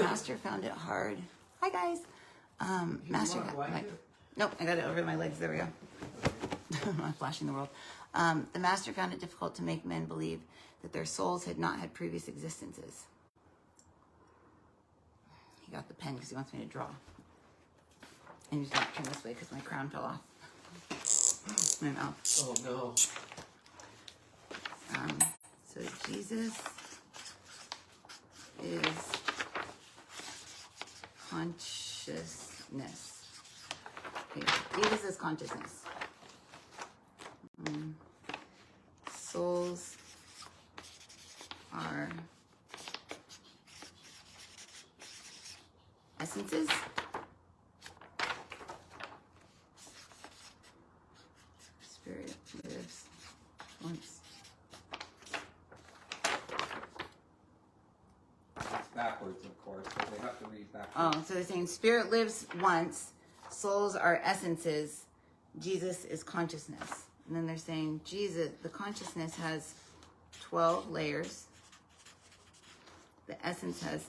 Master found it hard. Hi guys. Master got nope, I got it over my legs. There we go. I'm flashing the world. The master found it difficult to make men believe that their souls had not had previous existences. He got the pen because he wants me to draw. And he's not turn this way because my crown fell off. My mouth. Oh no. So Jesus is consciousness. Okay. Jesus is consciousness. Souls are essences. Spirit lives once. It's backwards, of course, but they have to read backwards. Oh, so they're saying spirit lives once, souls are essences, Jesus is consciousness. And then they're saying Jesus, the consciousness has 12 layers. The essence has,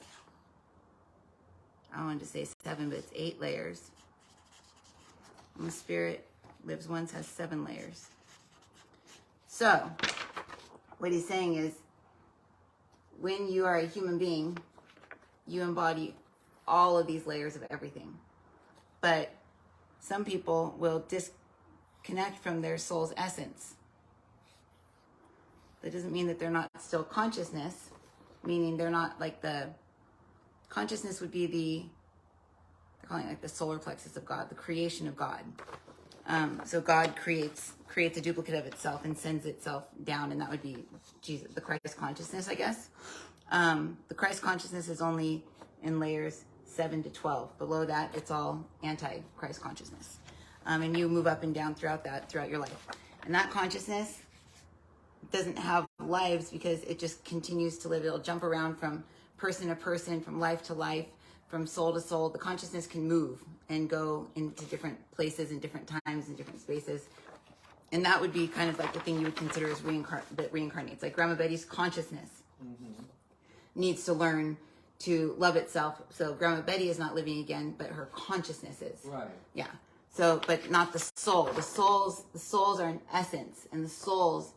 I wanted to say 7, but it's 8 layers. And the spirit lives once has 7 layers. So, what he's saying is, when you are a human being, you embody all of these layers of everything. But some people will disconnect from their soul's essence. That doesn't mean that they're not still consciousness, meaning they're not like the consciousness would be they're calling it like the solar plexus of God, the creation of God. So God creates a duplicate of itself and sends itself down, and that would be Jesus, the Christ consciousness, I guess. The Christ consciousness is only in layers 7 to 12. Below that, it's all anti-Christ consciousness. And you move up and down throughout your life. And that consciousness doesn't have lives because it just continues to live. It'll jump around from person to person, from life to life, from soul to soul. The consciousness can move and go into different places and different times and different spaces. And that would be kind of like the thing you would consider as that reincarnates. Like Grandma Betty's consciousness needs to learn to love itself. So Grandma Betty is not living again, but her consciousness is. Right. Yeah. So, but not the soul. The souls are an essence, and the souls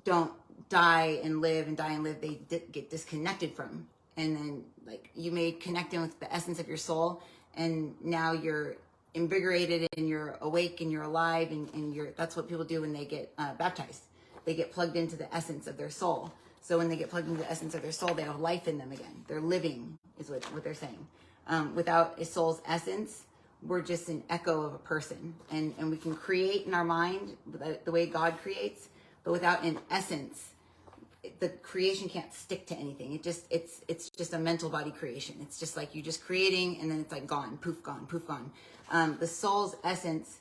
don't die and live and die and live. They get disconnected from. And then, like, you may connect in with the essence of your soul, and now you're invigorated and you're awake and you're alive, and that's what people do when they get baptized. They get plugged into the essence of their soul. So when they get plugged into the essence of their soul, they have life in them again. They're living, is what they're saying. Without a soul's essence, we're just an echo of a person. And we can create in our mind the way God creates, but without an essence, the creation can't stick to anything. It's just a mental body creation. It's just like you just creating, and then it's like gone, poof, gone, poof, gone. The soul's essence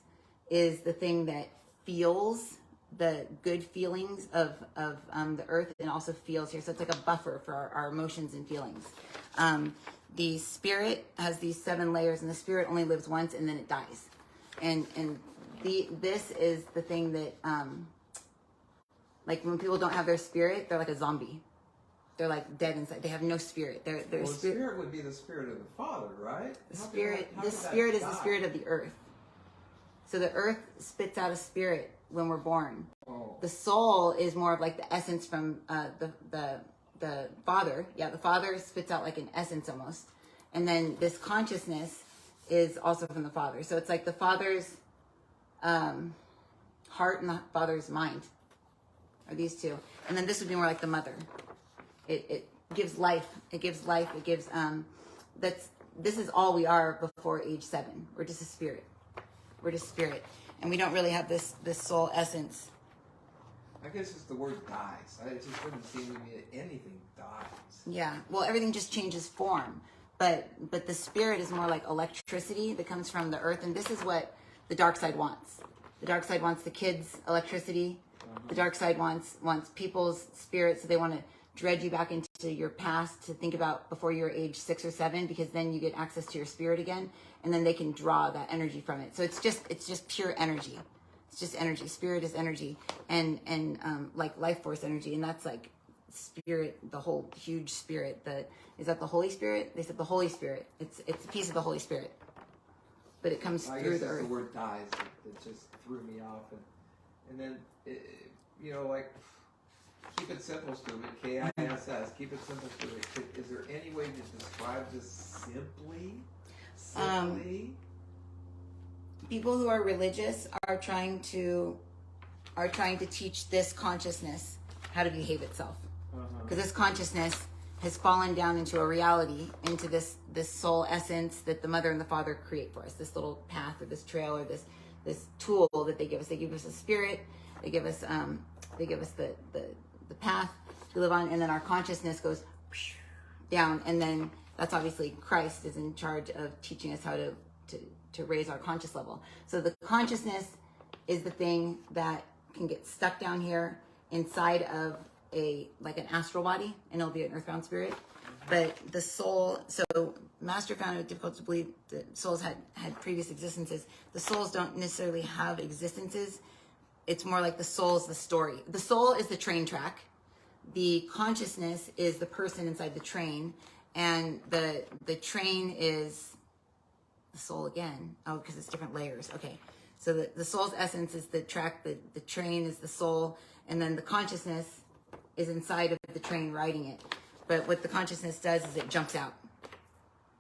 is the thing that feels the good feelings of the earth, and also feels here. So it's like a buffer for our emotions and feelings. The spirit has these 7 layers, and the spirit only lives once, and then it dies. And this is the thing that like when people don't have their spirit, they're like a zombie. They're like dead inside. They have no spirit. Their spirit would be the spirit of the Father, right? The spirit is the spirit of the earth. So the earth spits out a spirit when we're born. Oh. The soul is more of like the essence from the Father. Yeah, the Father spits out like an essence almost. And then this consciousness is also from the Father. So it's like the Father's heart and the Father's mind are these two. And then this would be more like the mother. It gives life. It gives life. It gives this is all we are before age 7. We're just a spirit. We're just spirit. And we don't really have this soul essence. I guess it's the word dies. It just doesn't seem to me that anything dies. Yeah. Well, everything just changes form. But the spirit is more like electricity that comes from the earth. And this is what the dark side wants. The dark side wants the kids' electricity. The dark side wants people's spirits. So they want to dredge you back into your past to think about before you're age 6 or 7, because then you get access to your spirit again, and then they can draw that energy from it. So it's just pure energy. It's just energy. Spirit is energy, and like life force energy, and that's like spirit, the whole huge spirit. Is that the Holy Spirit? They said the Holy Spirit. It's a piece of the Holy Spirit, but it comes I through guess the it's earth. the word dies that just threw me off, and then like keep it simple, stupid. KISS. Keep it simple, stupid. Is there any way to describe this simply? People who are religious are trying to teach this consciousness how to behave itself, because this consciousness has fallen down into a reality, into this soul essence that the mother and the father create for us, this little path or this trail or this tool that they give us. They give us a spirit, they give us the path to live on, and then our consciousness goes down, and then that's obviously Christ is in charge of teaching us how to raise our conscious level. So the consciousness is the thing that can get stuck down here inside of like an astral body, and it'll be an earthbound spirit. But the soul, so Master found it difficult to believe that souls had previous existences. The souls don't necessarily have existences. It's more like the soul's the story. The soul is the train track. The consciousness is the person inside the train, and the train is the soul again. Oh, because it's different layers. Okay. So the soul's essence is the track, the train is the soul, and then the consciousness is inside of the train riding it. But what the consciousness does is it jumps out.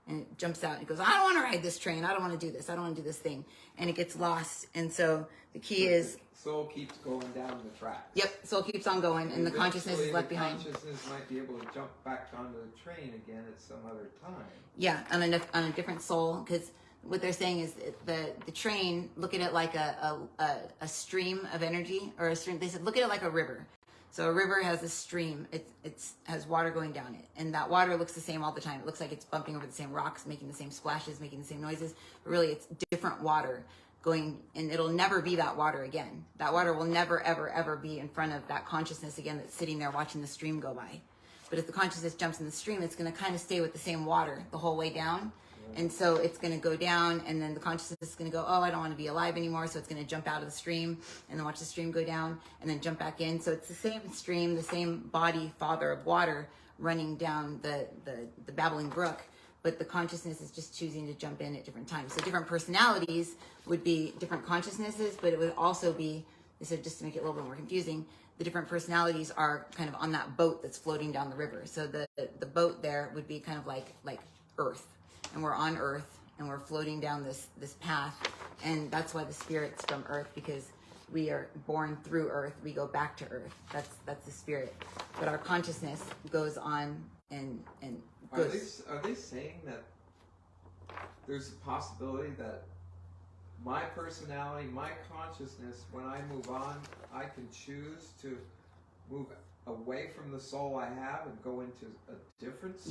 And it jumps out and it goes, I don't want to ride this train. I don't want to do this. I don't want to do this thing. And it gets lost. And so the key is... Soul keeps going down the track. Yep, soul keeps on going, and the consciousness is left behind. The consciousness might be able to jump back onto the train again at some other time. Yeah, on a different soul, because what they're saying is the train, look at it like a stream of energy, or a stream. They said look at it like a river. So a river has a stream. It has water going down it, and that water looks the same all the time. It looks like it's bumping over the same rocks, making the same splashes, making the same noises. But really, it's different water going, and it'll never be that water again. That water will never, ever, ever be in front of that consciousness again that's sitting there watching the stream go by. But if the consciousness jumps in the stream, it's going to kind of stay with the same water the whole way down. And so it's going to go down, and then the consciousness is going to go, oh, I don't want to be alive anymore. So it's going to jump out of the stream and then watch the stream go down and then jump back in. So it's the same stream, the same body, father of water running down the babbling brook. But the consciousness is just choosing to jump in at different times. So different personalities would be different consciousnesses, but it would also be, so just to make it a little bit more confusing, the different personalities are kind of on that boat that's floating down the river. So the boat there would be kind of like Earth. And we're on Earth, and we're floating down this path, and that's why the spirit's from Earth, because we are born through Earth. We go back to Earth. That's the spirit. But our consciousness goes on and goes. Are they saying that there's a possibility that my personality, my consciousness, when I move on, I can choose to move away from the soul I have and go into a different soul?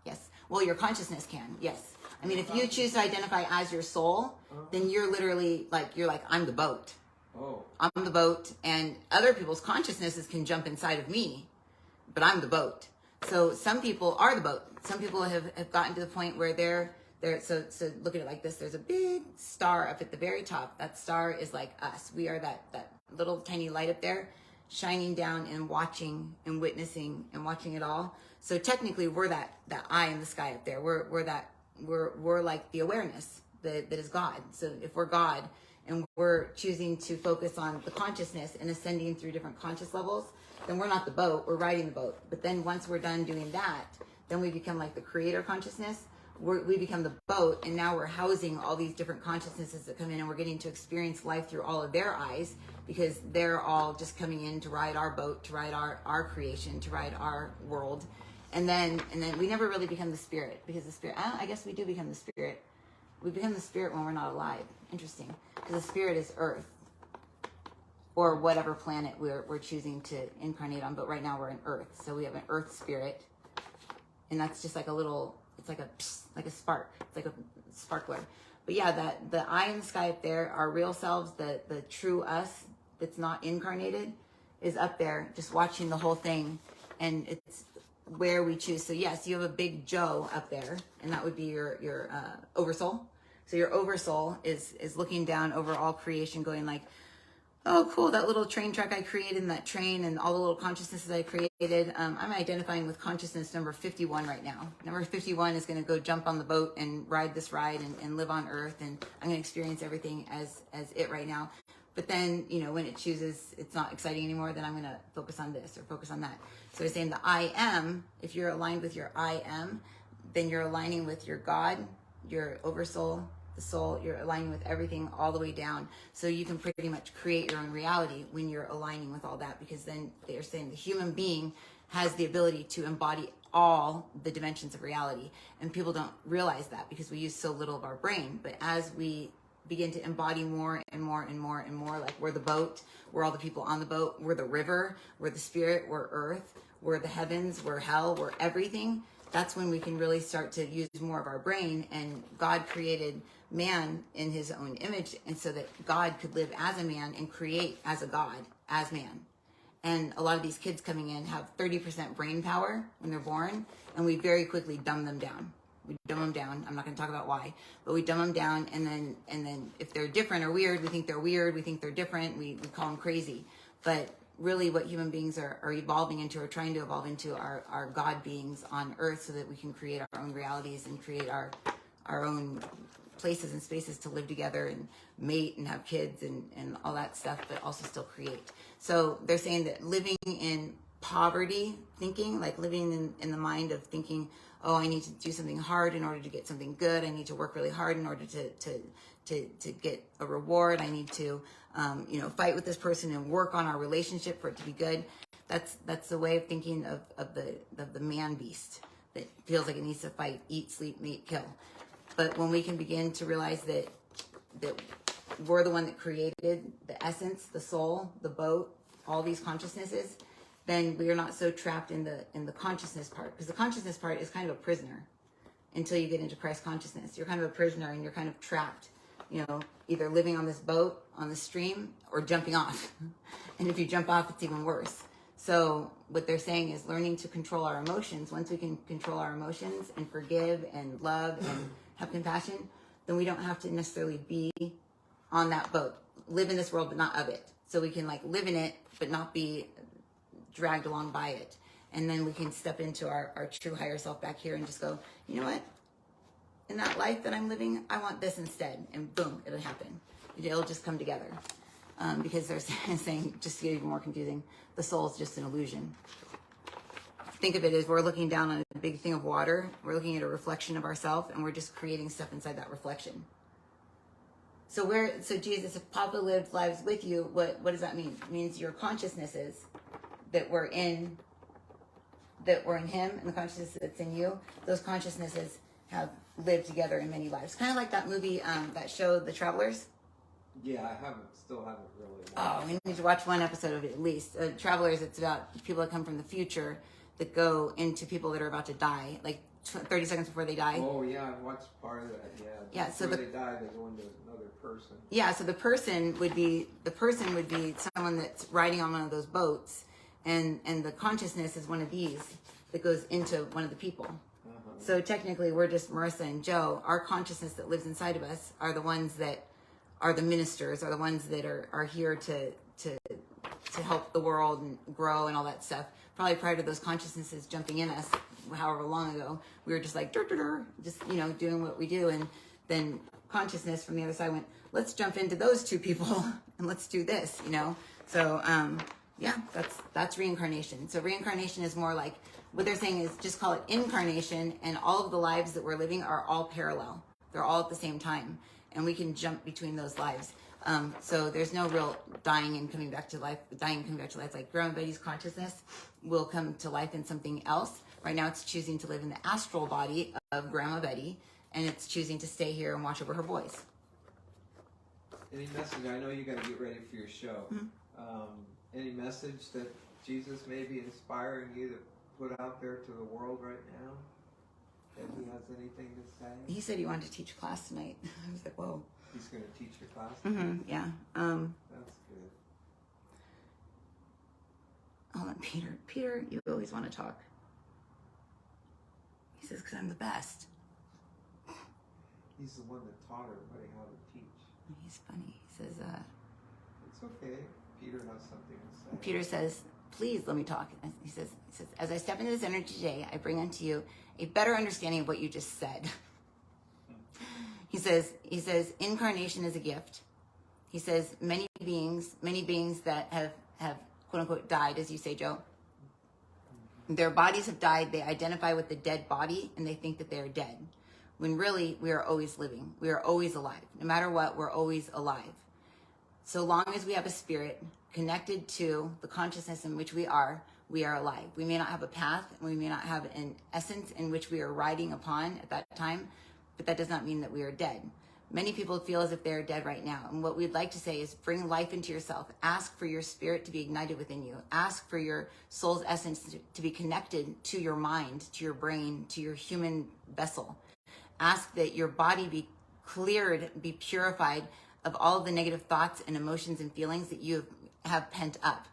Yes. Well, your consciousness can, yes. I mean, if you choose to identify as your soul, then you're literally you're like, I'm the boat. Oh. I'm the boat, and other people's consciousnesses can jump inside of me, but I'm the boat. So some people are the boat. Some people have gotten to the point where they're so look at it like this. There's a big star up at the very top. That star is like us. We are that little tiny light up there, shining down and watching and witnessing and watching it all. So technically, we're that eye in the sky up there. We're like the awareness that is God. So if we're God and we're choosing to focus on the consciousness and ascending through different conscious levels, then we're not the boat. We're riding the boat. But then once we're done doing that, then we become like the creator consciousness. We become the boat, and now we're housing all these different consciousnesses that come in, and we're getting to experience life through all of their eyes, because they're all just coming in to ride our boat, to ride our creation, to ride our world. And then we never really become the spirit, because the spirit, I guess we do become the spirit. We become the spirit when we're not alive. Interesting. Because the spirit is Earth, or whatever planet we're choosing to incarnate on. But right now we're in Earth. So we have an Earth spirit. And that's just like a little, it's like a spark. It's like a sparkler. But yeah, the eye in the sky up there, our real selves, the true us that's not incarnated, is up there just watching the whole thing. And it's where we choose. So yes, you have a big Joe up there, and that would be your oversoul. So your oversoul is looking down over all creation, going like, oh, cool, that little train track I created in that train and all the little consciousnesses I created. I'm identifying with consciousness number 51 right now. Number 51 is going to go jump on the boat and ride this ride and live on Earth. And I'm going to experience everything as it right now. But then, when it chooses it's not exciting anymore, then I'm going to focus on this or focus on that. So we're saying the I am, if you're aligned with your I am, then you're aligning with your God, your oversoul, the soul, you're aligning with everything all the way down. So you can pretty much create your own reality when you're aligning with all that, because then they're saying the human being has the ability to embody all the dimensions of reality. And people don't realize that because we use so little of our brain. But as we begin to embody more and more and more and more, like we're the boat, we're all the people on the boat, we're the river, we're the spirit, we're earth, we're the heavens, we're hell, we're everything. That's when we can really start to use more of our brain. And God created man in his own image, and so that God could live as a man and create as a God, as man. And a lot of these kids coming in have 30% brain power when they're born, and we very quickly dumb them down. We dumb them down. I'm not going to talk about why, but we dumb them down, and then if they're different or weird, we think they're weird, we think they're different, we call them crazy. But really what human beings are evolving into, or trying to evolve into, are God beings on earth, so that we can create our own realities and create our own places and spaces to live together and mate and have kids and all that stuff, but also still create. So they're saying that living in poverty thinking, like living in the mind of thinking, oh, I need to do something hard in order to get something good. I need to work really hard in order to get a reward. I need to, fight with this person and work on our relationship for it to be good. That's the way of thinking of the man beast that feels like it needs to fight, eat, sleep, mate, kill. But when we can begin to realize that we're the one that created the essence, the soul, the boat, all these consciousnesses, then we are not so trapped in the consciousness part. Because the consciousness part is kind of a prisoner until you get into Christ consciousness. You're kind of a prisoner and you're kind of trapped, either living on this boat, on the stream, or jumping off. And if you jump off, it's even worse. So what they're saying is learning to control our emotions. Once we can control our emotions and forgive and love and have compassion, then we don't have to necessarily be on that boat. Live in this world, but not of it. So we can live in it, but not be dragged along by it. And then we can step into our true higher self back here and just go, you know what? In that life that I'm living, I want this instead. And boom, it'll happen. It'll just come together. Because they're saying, just to get even more confusing, the soul is just an illusion. Think of it as we're looking down on a big thing of water. We're looking at a reflection of ourselves, and we're just creating stuff inside that reflection. So Jesus, if Papa lived lives with you, what does that mean? It means your consciousnesses that were in him, and the consciousness that's in you, those consciousnesses have lived together in many lives. Kind of like that movie, that show, The Travelers. Yeah, I still haven't really watched. Oh, we need to watch one episode of it at least. Travelers, it's about people that come from the future that go into people that are about to die, like 30 seconds before they die. Oh yeah, I watched part of that. Yeah. Yeah. So before they die, they go into another person. Yeah. So the person would be someone that's riding on one of those boats, and the consciousness is one of these that goes into one of the people. Uh-huh. So technically, we're just Marisa and Joe. Our consciousness that lives inside of us are the ones that are the ministers, are the ones that are here to help the world and grow and all that stuff. Probably prior to those consciousnesses jumping in us, however long ago, we were just like, just, doing what we do. And then consciousness from the other side went, let's jump into those two people and let's do this, So, that's reincarnation. So reincarnation is more like, what they're saying is just call it incarnation, and all of the lives that we're living are all parallel. They're all at the same time. And we can jump between those lives. So there's no real dying and coming back to life. Like Grandma Betty's consciousness will come to life in something else. Right now it's choosing to live in the astral body of Grandma Betty, and it's choosing to stay here and watch over her boys. Any message? I know you got to get ready for your show. Mm-hmm. Any message that Jesus may be inspiring you to put out there to the world right now? That he has anything to say? He said he wanted to teach class tonight. I was like, whoa. He's going to teach your class? Mm-hmm, yeah. That's good. Hold on, Peter. Peter, you always want to talk. He says, because I'm the best. He's the one that taught everybody how to teach. He's funny. He says, It's okay. Peter has something to say. Peter says, please let me talk. He says, as I step into this energy today, I bring unto you a better understanding of what you just said. He says, incarnation is a gift. He says, many beings that have quote unquote died, as you say, Joe, their bodies have died. They identify with the dead body and they think that they are dead. When really we are always living. We are always alive. No matter what, we're always alive. So long as we have a spirit connected to the consciousness in which we are alive. We may not have a path, and we may not have an essence in which we are riding upon at that time, but that does not mean that we are dead. Many people feel as if they're dead right now. And what we'd like to say is bring life into yourself. Ask for your spirit to be ignited within you. Ask for your soul's essence to be connected to your mind, to your brain, to your human vessel. Ask that your body be cleared, be purified of all of the negative thoughts and emotions and feelings that you have pent up.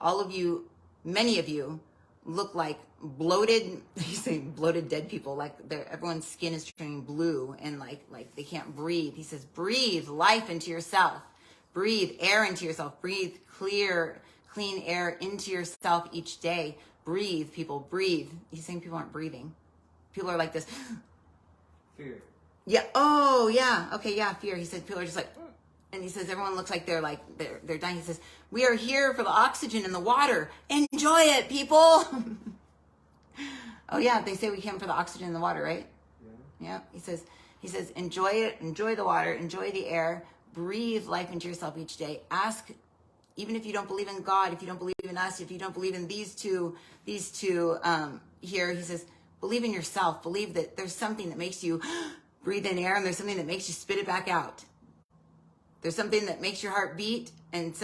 All of you, many of you, look like bloated, he's saying bloated dead people, like everyone's skin is turning blue and like they can't breathe. He says, breathe life into yourself. Breathe air into yourself. Breathe clean air into yourself each day. Breathe, people, breathe. He's saying people aren't breathing. People are like this. Fear. Yeah. Oh, yeah. Okay. Yeah. Fear. He said people are just like, and he says everyone looks like they're dying. He says we are here for the oxygen and the water. Enjoy it, people. Oh yeah. They say we came for the oxygen and the water, right? Yeah. He says enjoy it. Enjoy the water. Enjoy the air. Breathe life into yourself each day. Ask, even if you don't believe in God, if you don't believe in us, if you don't believe in these two here, he says, believe in yourself. Believe that there's something that makes you breathe in air and there's something that makes you spit it back out. There's something that makes your heart beat and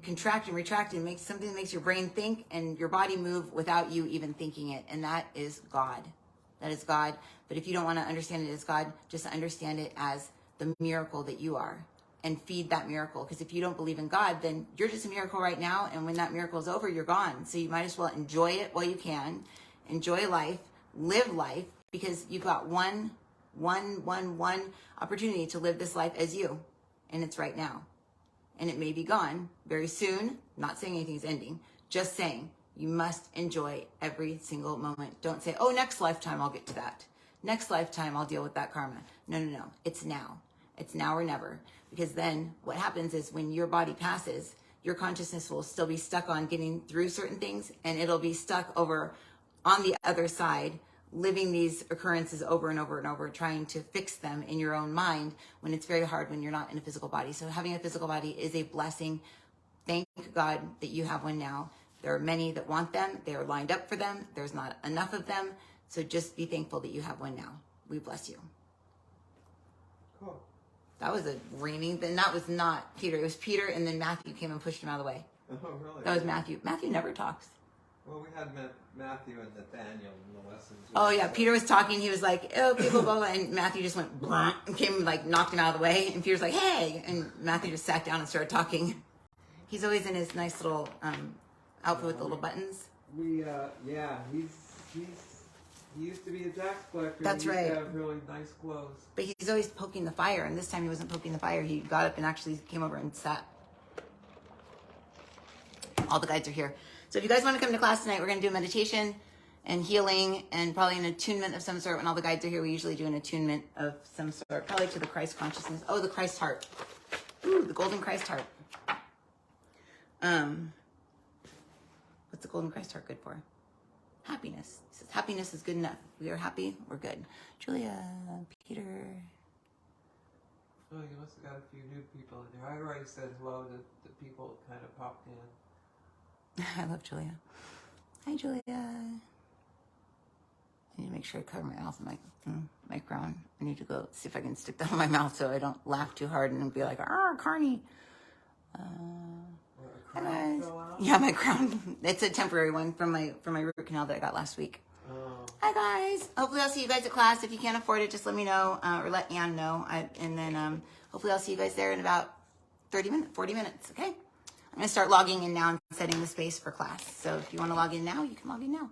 contract and retract and makes something that makes your brain think and your body move without you even thinking it. And that is God. That is God. But if you don't want to understand it as God, just understand it as the miracle that you are and feed that miracle. Because if you don't believe in God, then you're just a miracle right now. And when that miracle is over, you're gone. So you might as well enjoy it while you can. Enjoy life, live life, because you've got one opportunity to live this life as you, and it's right now. And it may be gone very soon. Not saying anything's ending, just saying you must enjoy every single moment. Don't say, oh, next lifetime I'll get to that. Next lifetime I'll deal with that karma. No. It's now. It's now or never. Because then what happens is when your body passes, your consciousness will still be stuck on getting through certain things, and it'll be stuck over on the other side, living these occurrences over and over and over, trying to fix them in your own mind when it's very hard when you're not in a physical body. So having a physical body is a blessing. Thank God that you have one now. There are many that want them. They are lined up for them. There's not enough of them. So just be thankful that you have one now. We bless you. Cool. That was a raining thing. That was not Peter. It was Peter, and then Matthew came and pushed him out of the way. Oh, really? That was Matthew. Matthew never talks. Well, we had Matthew and Nathaniel in the lessons. Oh yeah, Peter was talking. He was like, "Oh, people, blah, blah," and Matthew just went blah, and came like knocked him out of the way. And Peter's like, "Hey," and Matthew just sat down and started talking. He's always in his nice little outfit with the little buttons. He used to be a tax collector. That's right. He used to have really nice clothes. But he's always poking the fire, and this time he wasn't poking the fire. He got up and actually came over and sat. All the guides are here. So if you guys want to come to class tonight, we're going to do a meditation and healing and probably an attunement of some sort. When all the guides are here, we usually do an attunement of some sort, probably to the Christ consciousness. Oh, the Christ heart. Ooh, the golden Christ heart. What's the golden Christ heart good for? Happiness. It says happiness is good enough. If we are happy, we're good. Julia, Peter. Oh, you must have got a few new people in there. I already said hello to the people that kind of popped in. I love Julia. Hi, Julia. I need to make sure I cover my mouth and my crown. I need to go see if I can stick that in my mouth so I don't laugh too hard and be like, Carney. Hi, guys. Yeah, my crown. It's a temporary one from my root canal that I got last week. Oh. Hi, guys. Hopefully I'll see you guys at class. If you can't afford it, just let me know or let Ann know. And then hopefully I'll see you guys there in about 40 minutes, okay? I'm going to start logging in now and setting the space for class. So if you want to log in now, you can log in now.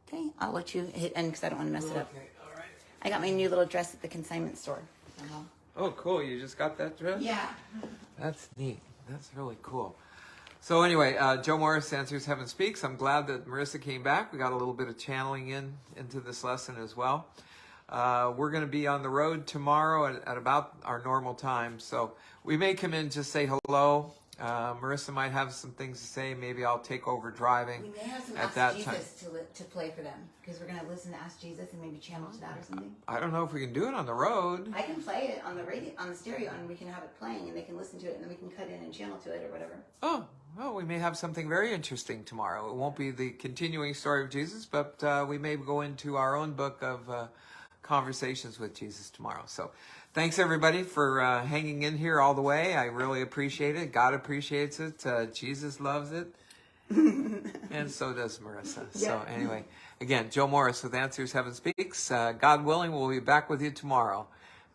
Okay, I'll let you hit end because I don't want to mess it up. Okay, all right. I got my new little dress at the consignment store. Oh, cool. You just got that dress? Yeah. That's neat. That's really cool. So anyway, Joe Morris, Answers Heaven Speaks. I'm glad that Marisa came back. We got a little bit of channeling into this lesson as well. We're going to be on the road tomorrow at about our normal time. So we may come in, just say hello. Marisa might have some things to say. Maybe I'll take over driving. We may have some at Ask that Jesus to play for them, because we're going to listen to Ask Jesus and maybe channel to that or something. I don't know if we can do it on the road. I can play it on the radio, on the stereo, and we can have it playing, and they can listen to it, and then we can cut in and channel to it or whatever. Oh, well, we may have something very interesting tomorrow. It won't be the continuing story of Jesus, but we may go into our own book of conversations with Jesus tomorrow. So thanks, everybody, for hanging in here all the way. I really appreciate it. God appreciates it. Jesus loves it. And so does Marisa. Yeah. So anyway, again, Joe Morris with Answers Heaven Speaks. God willing, we'll be back with you tomorrow.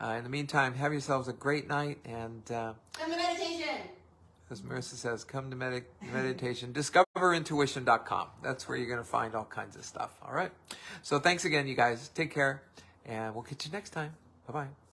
In the meantime, have yourselves a great night. And Come to meditation. as Marisa says, come to meditation. Discoverintuition.com. That's where you're going to find all kinds of stuff. All right. So thanks again, you guys. Take care. And we'll catch you next time. Bye-bye.